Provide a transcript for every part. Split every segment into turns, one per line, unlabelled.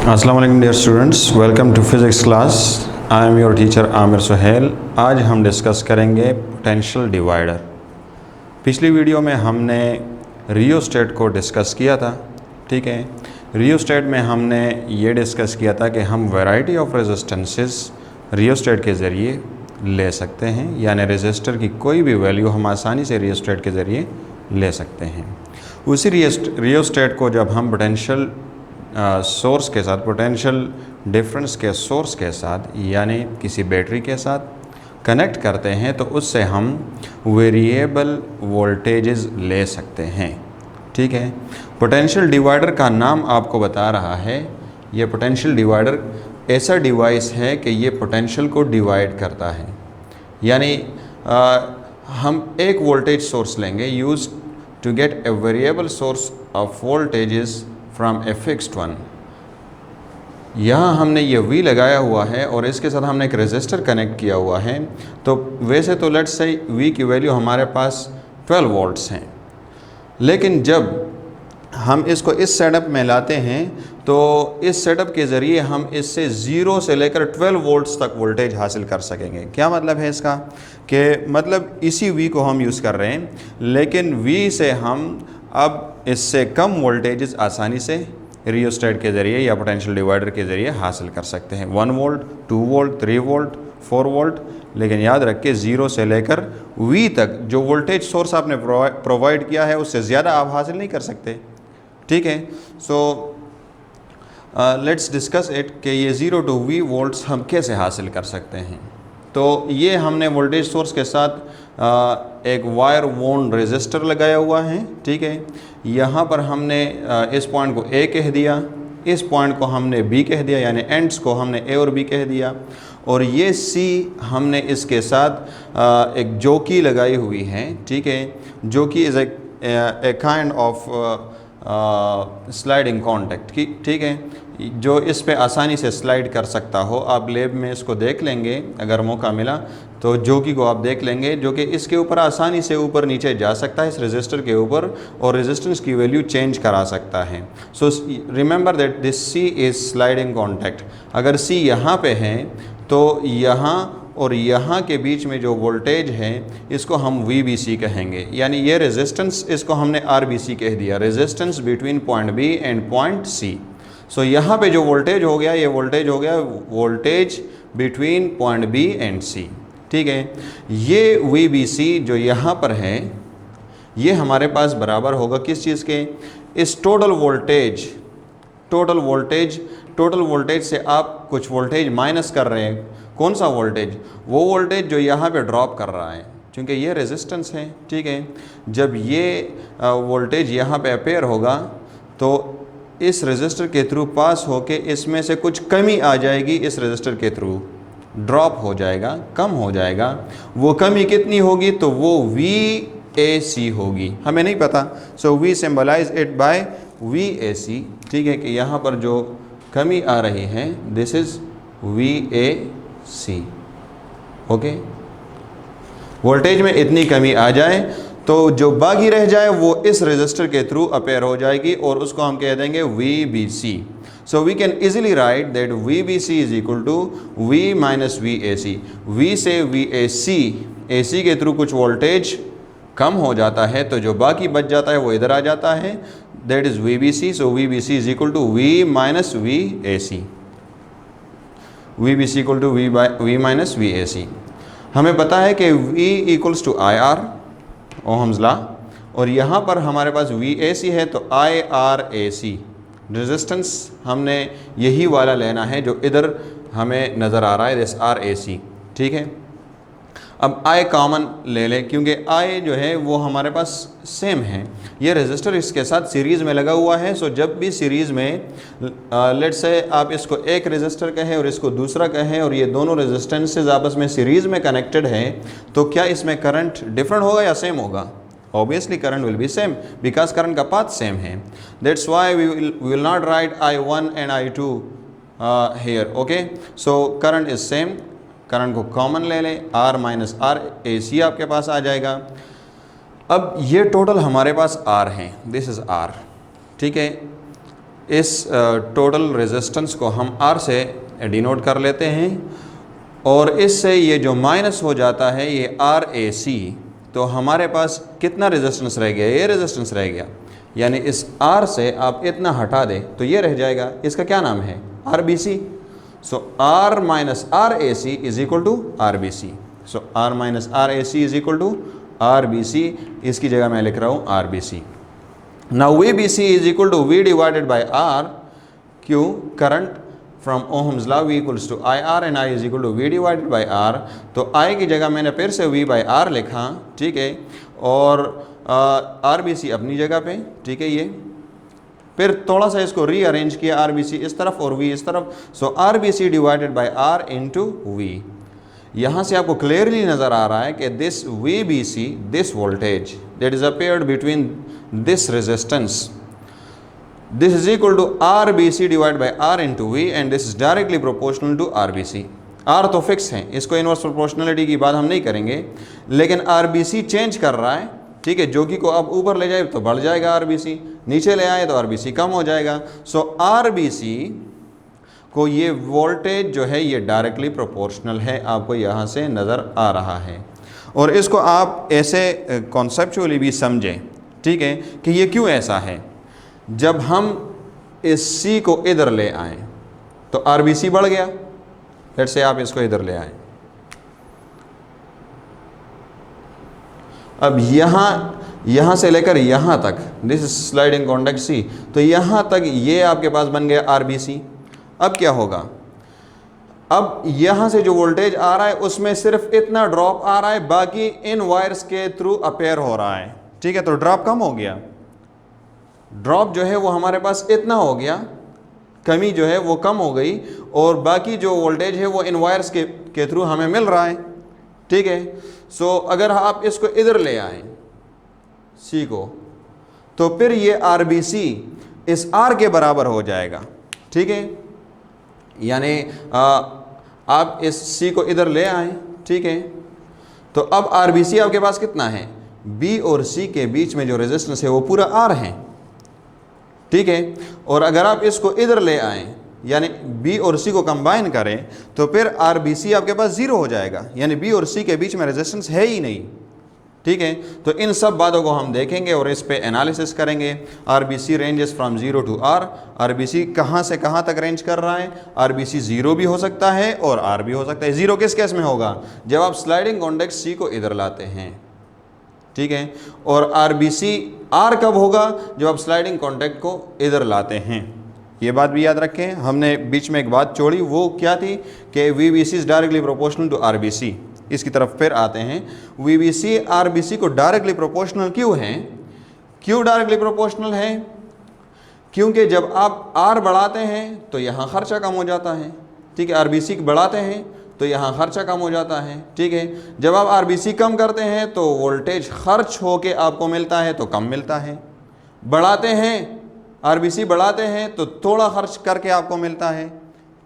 अस्सलाम वालेकुम dear students, welcome to physics class. I am your teacher Aamir Suhail. आज हम डिस्कस करेंगे पोटेंशियल डिवाइडर। पिछली वीडियो में हमने रियोस्टेट को डिस्कस किया था। ठीक है, रियोस्टेट में हमने ये डिस्कस किया था कि हम वैरायटी ऑफ रेजिस्टेंसेस रियोस्टेट के ज़रिए ले सकते हैं, यानी रेजिस्टर की कोई भी वैल्यू हम आसानी से रियोस्टेट के ज़रिए ले सकते हैं। उसी रियोस्टेट को जब हम पोटेंशियल सोर्स के साथ, पोटेंशियल डिफरेंस के सोर्स के साथ यानी किसी बैटरी के साथ कनेक्ट करते हैं तो उससे हम वेरिएबल वोल्टेजेस ले सकते हैं। ठीक है, पोटेंशियल डिवाइडर का नाम आपको बता रहा है। ये पोटेंशियल डिवाइडर ऐसा डिवाइस है कि ये पोटेंशियल को डिवाइड करता है, यानी हम एक वोल्टेज सोर्स लेंगे use to get a variable source of voltages from a fixed one. यहाँ हमने ये V लगाया हुआ है और इसके साथ हमने एक रेजिस्टर कनेक्ट किया हुआ है। तो वैसे तो लेट्स से V की वैल्यू हमारे पास 12 वोल्ट्स हैं, लेकिन जब हम इसको इस सेटअप में लाते हैं तो इस सेटअप के ज़रिए हम इससे 0 से लेकर 12 वोल्ट्स तक वोल्टेज हासिल कर सकेंगे। क्या मतलब है इसका? कि मतलब इसी V को हम यूज़ कर रहे हैं, लेकिन V से हम अब इससे कम वोल्टेजेस आसानी से रियोस्टेट के ज़रिए या पोटेंशियल डिवाइडर के ज़रिए हासिल कर सकते हैं। 1 वोल्ट, 2 वोल्ट, 3 वोल्ट, 4 वोल्ट, लेकिन याद रखिए 0 से लेकर V तक जो वोल्टेज सोर्स आपने प्रोवाइड किया है उससे ज़्यादा आप हासिल नहीं कर सकते। ठीक है, सो लेट्स डिस्कस इट कि ये 0 to V वोल्ट्स हम कैसे हासिल कर सकते हैं। तो ये हमने वोल्टेज सोर्स के साथ एक वायर वोन रेजिस्टर लगाया हुआ है। ठीक है, यहाँ पर हमने इस पॉइंट को A कह दिया, इस पॉइंट को हमने B कह दिया, यानी एंड्स को हमने A और B कह दिया, और ये C हमने इसके साथ एक जोकी लगाई हुई है। ठीक है, जोकी is a kind of sliding contact. ठीक है, जो इस पे आसानी से स्लाइड कर सकता हो। आप लैब में इसको देख लेंगे, अगर मौका मिला तो जोकी को आप देख लेंगे, जो कि इसके ऊपर आसानी से ऊपर नीचे जा सकता है इस रेजिस्टर के ऊपर, और रेजिस्टेंस की वैल्यू चेंज करा सकता है। So remember that this C is sliding contact. अगर C यहाँ पे है तो यहाँ और यहाँ के बीच में जो वोल्टेज है इसको हम VBC कहेंगे, यानी ये रेजिस्टेंस, इसको हमने RBC कह दिया, resistance between point B and point C। सो यहाँ पे जो वोल्टेज हो गया, ये वोल्टेज हो गया voltage between point B and C। ठीक है, ये VBC जो यहाँ पर है ये हमारे पास बराबर होगा किस चीज़ के? इस टोटल वोल्टेज से आप कुछ वोल्टेज माइनस कर रहे हैं। कौन सा वोल्टेज? वो वोल्टेज जो यहाँ पे ड्रॉप कर रहा है, क्योंकि ये रेजिस्टेंस है। ठीक है, जब ये वोल्टेज यहाँ पे अपेयर होगा तो इस रेजिस्टर के थ्रू पास होके इसमें से कुछ कमी आ जाएगी, इस रेजिस्टर के थ्रू ड्रॉप हो जाएगा, कम हो जाएगा। वो कमी कितनी होगी? तो वो VAC होगी, हमें नहीं पता। So we symbolise it by VAC। ठीक है, कि यहाँ पर जो कमी आ रही है this is VAC। Okay, voltage में इतनी कमी आ जाए तो जो बाकी रह जाए वो इस रेजिस्टर के थ्रू अपेयर हो जाएगी और उसको हम कह देंगे VBC। So we can easily write that VBC is equal to V minus VAC। V से VAC, AC के थ्रू कुछ वोल्टेज कम हो जाता है तो जो बाकी बच जाता है वो इधर आ जाता है, that is VBC। So VBC is equal to V minus VAC। VBC equal to V minus VAC। हमें पता है कि V equals to IR, Ohm's law, और यहाँ पर हमारे पास VAC है तो IRAC। रेजिस्टेंस हमने यही वाला लेना है जो इधर हमें नज़र आ रहा है, दिस RAC। ठीक है, अब I कॉमन ले लें क्योंकि I जो है वो हमारे पास सेम है। ये रेजिस्टर इसके साथ सीरीज़ में लगा हुआ है। सो जब भी सीरीज़ में लेट्स से आप इसको एक रेजिस्टर कहें और इसको दूसरा कहें और ये दोनों रेजिस्टेंसेस आपस में सीरीज़ में कनेक्टेड हैं, तो क्या इसमें करंट डिफरेंट होगा या सेम होगा? Obviously current will be same, because current का पाथ सेम है। That's why we will not write I1 and I2 here. Okay, so current is same. Current को कॉमन ले लें, R माइनस RAC आपके पास आ जाएगा। अब ये टोटल हमारे पास R हैं, दिस इज़ R। ठीक है, इस टोटल रेजिस्टेंस को हम R से डिनोट कर लेते हैं और इससे ये जो माइनस हो जाता है ये RAC, तो हमारे पास कितना रेजिस्टेंस रह गया, ये रेजिस्टेंस रह गया, यानी इस R से आप इतना हटा दें तो ये रह जाएगा, इसका क्या नाम है, RBC। So R minus RAC is equal to RBC। So R minus RAC is equal to RBC, इसकी जगह मैं लिख रहा हूँ RBC। Now VBC is equal to V divided by R, क्यों, current from Ohm's law V equals to IR and I is equal to V divided by R। तो I की जगह मैंने फिर से V बाई R लिखा, ठीक है, और RBC अपनी जगह पे, ठीक है, ये फिर थोड़ा सा इसको रीअरेंज किया, RBC इस तरफ और V इस तरफ। सो RBC divided by R into V। यहाँ से आपको क्लियरली नज़र आ रहा है कि this VBC, this voltage that is appeared between this resistance, this is equal to RBC divided by R into V and this is directly proportional to RBC। R तो fix है, इसको इनवर्स प्रोपोर्शनलिटी की बात हम नहीं करेंगे, लेकिन RBC change कर रहा है, ठीक है, जो कि को आप ऊपर ले जाए तो बढ़ जाएगा RBC, नीचे ले आए तो RBC कम हो जाएगा। सो RBC को ये वोल्टेज जो है ये डायरेक्टली प्रोपोर्शनल है, आपको यहाँ से नज़र आ रहा है। और इसको आप ऐसे कॉन्सेप्चुअली भी समझें, ठीक है, कि ये क्यों ऐसा है। जब हम इस C को इधर ले आए तो RBC बढ़ गया, लेट्स से आप इसको इधर ले आए, अब यहाँ से लेकर यहाँ तक, this is sliding contact C, तो यहाँ तक ये आपके पास बन गया RBC। अब क्या होगा, अब यहाँ से जो वोल्टेज आ रहा है उसमें सिर्फ इतना ड्रॉप आ रहा है, बाकी इन वायर्स के थ्रू अपेयर हो रहा है, ठीक है, तो ड्रॉप कम हो गया, ड्रॉप जो है वो हमारे पास इतना हो गया, कमी जो है वो कम हो गई, और बाकी जो वोल्टेज है वो इन वायर्स के थ्रू हमें मिल रहा है, ठीक है। सो अगर आप इसको इधर ले आए C को, तो फिर ये RBC इस R के बराबर हो जाएगा, ठीक है, यानी आप इस C को इधर ले आए, ठीक है, तो अब RBC आपके पास कितना है, B और C के बीच में जो रेजिस्टेंस है वो पूरा R है, ठीक है, और अगर आप इसको इधर ले आएँ यानी B और C को कंबाइन करें तो फिर RBC आपके पास ज़ीरो हो जाएगा, यानी B और C के बीच में रेजिस्टेंस है ही नहीं, ठीक है। तो इन सब बातों को हम देखेंगे और इस पे एनालिसिस करेंगे। RBC ranges from 0 to R, RBC कहाँ से कहाँ तक रेंज कर रहा है, RBC 0 भी हो सकता है और R भी हो सकता है। 0 किस केस में होगा, जब आप स्लाइडिंग कॉन्टैक्ट C को इधर लाते हैं, ठीक है, और RBC R कब होगा, जब आप स्लाइडिंग कॉन्टैक्ट को इधर लाते हैं। ये बात भी याद रखें, हमने बीच में एक बात छोड़ी, वो क्या थी कि VBC is directly proportional to RBC। इसकी तरफ फिर आते हैं, VBC RBC को डायरेक्टली प्रोपोर्शनल क्यों है, क्यों डायरेक्टली प्रोपोर्शनल है, क्योंकि जब आप R बढ़ाते हैं तो यहाँ खर्चा कम हो जाता है, ठीक है, RBC बढ़ाते हैं तो यहाँ खर्चा कम हो जाता है, ठीक है। जब आप RBC कम करते हैं तो वोल्टेज खर्च होके आपको मिलता है तो कम मिलता है, बढ़ाते हैं RBC बढ़ाते हैं तो थोड़ा खर्च करके आपको मिलता है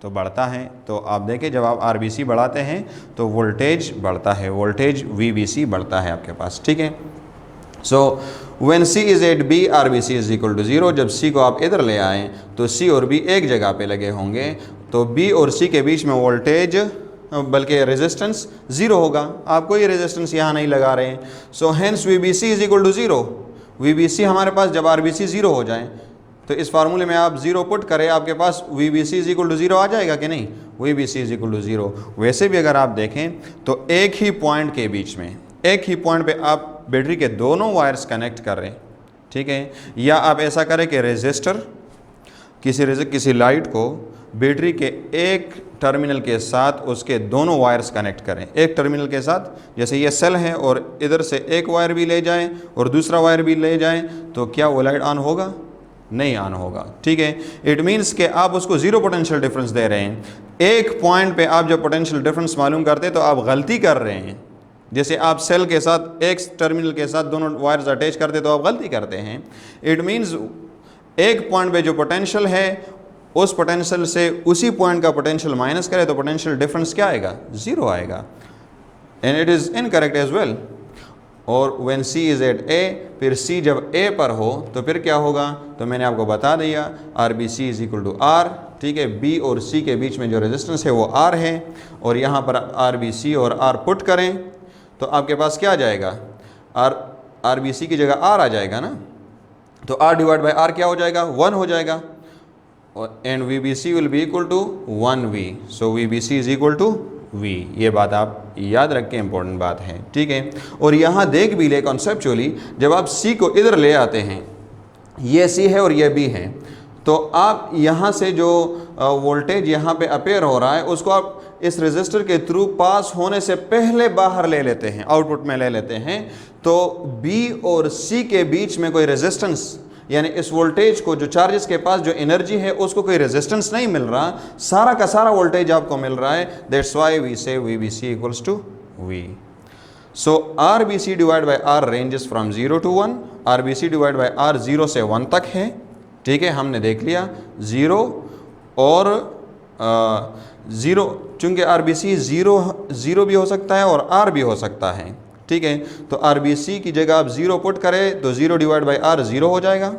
तो बढ़ता है। तो आप देखें, जब आप RBC बढ़ाते हैं तो वोल्टेज बढ़ता है, वोल्टेज VBC बढ़ता है आपके पास, ठीक है। So when C is at B RBC is equal to 0, जब C को आप इधर ले आएँ तो C और B एक जगह पे लगे होंगे, तो B और C के बीच में वोल्टेज बल्कि रेजिस्टेंस 0 होगा, आप कोई रेजिस्टेंस यहाँ नहीं लगा रहे हैं। So hence VBC is equal to 0, VBC हमारे पास जब RBC 0 हो जाए तो इस फार्मूले में आप 0 पुट करें, आपके पास VBC इज इक्वल टू 0 आ जाएगा कि नहीं, VBC इज इक्वल टू 0। वैसे भी अगर आप देखें तो एक ही पॉइंट के बीच में, एक ही पॉइंट पे आप बैटरी के दोनों वायर्स कनेक्ट कर रहे हैं, ठीक है, या आप ऐसा करें कि रेजिस्टर किसी लाइट को बैटरी के एक टर्मिनल के साथ उसके दोनों वायर्स कनेक्ट करें, एक टर्मिनल के साथ, जैसे ये सेल है और इधर से एक वायर भी ले जाएं और दूसरा वायर भी ले जाएं, तो क्या वो लाइट ऑन होगा, नहीं ऑन होगा, ठीक है। इट मीन्स कि आप उसको 0 पोटेंशियल डिफरेंस दे रहे हैं। एक पॉइंट पे आप जब पोटेंशियल डिफरेंस मालूम करते हैं तो आप गलती कर रहे हैं, जैसे आप सेल के साथ एक टर्मिनल के साथ दोनों वायर्स अटैच करते तो आप गलती करते हैं। इट मीन्स एक पॉइंट पे जो पोटेंशियल है उस पोटेंशियल से उसी पॉइंट का पोटेंशियल माइनस करें तो पोटेंशियल डिफरेंस क्या आएगा, 0 आएगा, and it is incorrect as well. और when C is at A, फिर C जब A पर हो तो फिर क्या होगा, तो मैंने आपको बता दिया RBC is equal to R, ठीक है। B और C के बीच में जो रेजिस्टेंस है वो R है, और यहाँ पर RBC और R पुट करें तो आपके पास क्या आ जाएगा, RBC की जगह R आ जाएगा ना, तो R डिवाइड बाई R क्या हो जाएगा, 1 हो जाएगा, and VBC will be equal to 1V, so VBC is equal to V। ये बात आप याद रखें, इंपॉर्टेंट बात है, ठीक है। और यहाँ देख भी ले कॉन्सेप्चुअली, जब आप C को इधर ले आते हैं, ये C है और ये B है, तो आप यहाँ से जो वोल्टेज यहाँ पे अपेयर हो रहा है उसको आप इस रेजिस्टर के थ्रू पास होने से पहले बाहर ले लेते हैं, आउटपुट में ले लेते हैं। तो B और C के बीच में कोई रेजिस्टेंस, यानी इस वोल्टेज को, जो चार्जेस के पास जो एनर्जी है उसको कोई रेजिस्टेंस नहीं मिल रहा, सारा का सारा वोल्टेज आपको मिल रहा है। That's why we say VBC equals to V। So RBC divide by R ranges from 0 to 1, RBC divide by R 0 से 1 तक है, ठीक है। हमने देख लिया 0 और 0, चूंकि RBC 0 भी हो सकता है और R भी हो सकता है, ठीक है। तो RBC की जगह आप 0 पुट करें तो 0 डिवाइड बाई R 0 हो जाएगा,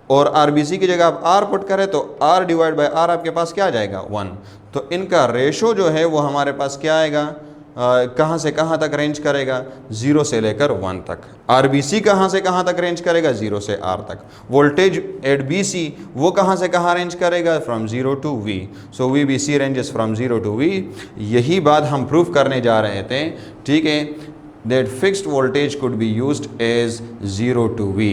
और RBC की जगह आप R पुट करें तो R डिवाइड बाई R आपके पास क्या आ जाएगा, 1। तो इनका रेशो जो है वो हमारे पास क्या आएगा, कहाँ से कहाँ तक रेंज करेगा, 0 से लेकर 1 तक। RBC कहाँ से कहाँ तक रेंज करेगा, 0 से R तक। वोल्टेज एट BC वो कहाँ से कहाँ रेंज करेगा, from 0 to V। So VBC ranges from 0 to V। यही बात हम प्रूफ करने जा रहे थे, ठीक है, that fixed voltage could be used as 0 to V,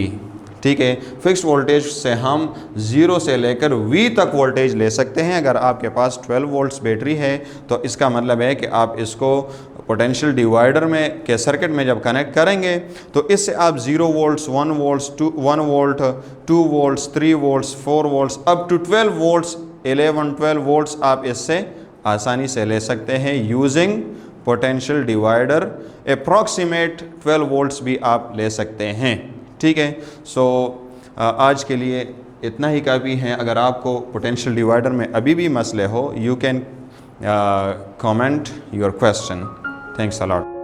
ठीक है। फिक्स्ड वोल्टेज से हम 0 से लेकर V तक वोल्टेज ले सकते हैं। अगर आपके पास 12 वोल्ट्स बैटरी है तो इसका मतलब है कि आप इसको पोटेंशियल डिवाइडर में के सर्किट में जब कनेक्ट करेंगे तो इससे आप 0 volts, 1 volts, 1 volt, 2 volts, 3 volts, 4 volts, up to 12 volts, 12 volts आप इससे आसानी से ले सकते हैं using potential divider. Approximate 12 volts भी आप ले सकते हैं, ठीक है। सो आज के लिए इतना ही काफ़ी है। अगर आपको पोटेंशियल डिवाइडर में अभी भी मसले हो, you can comment your question. Thanks a lot.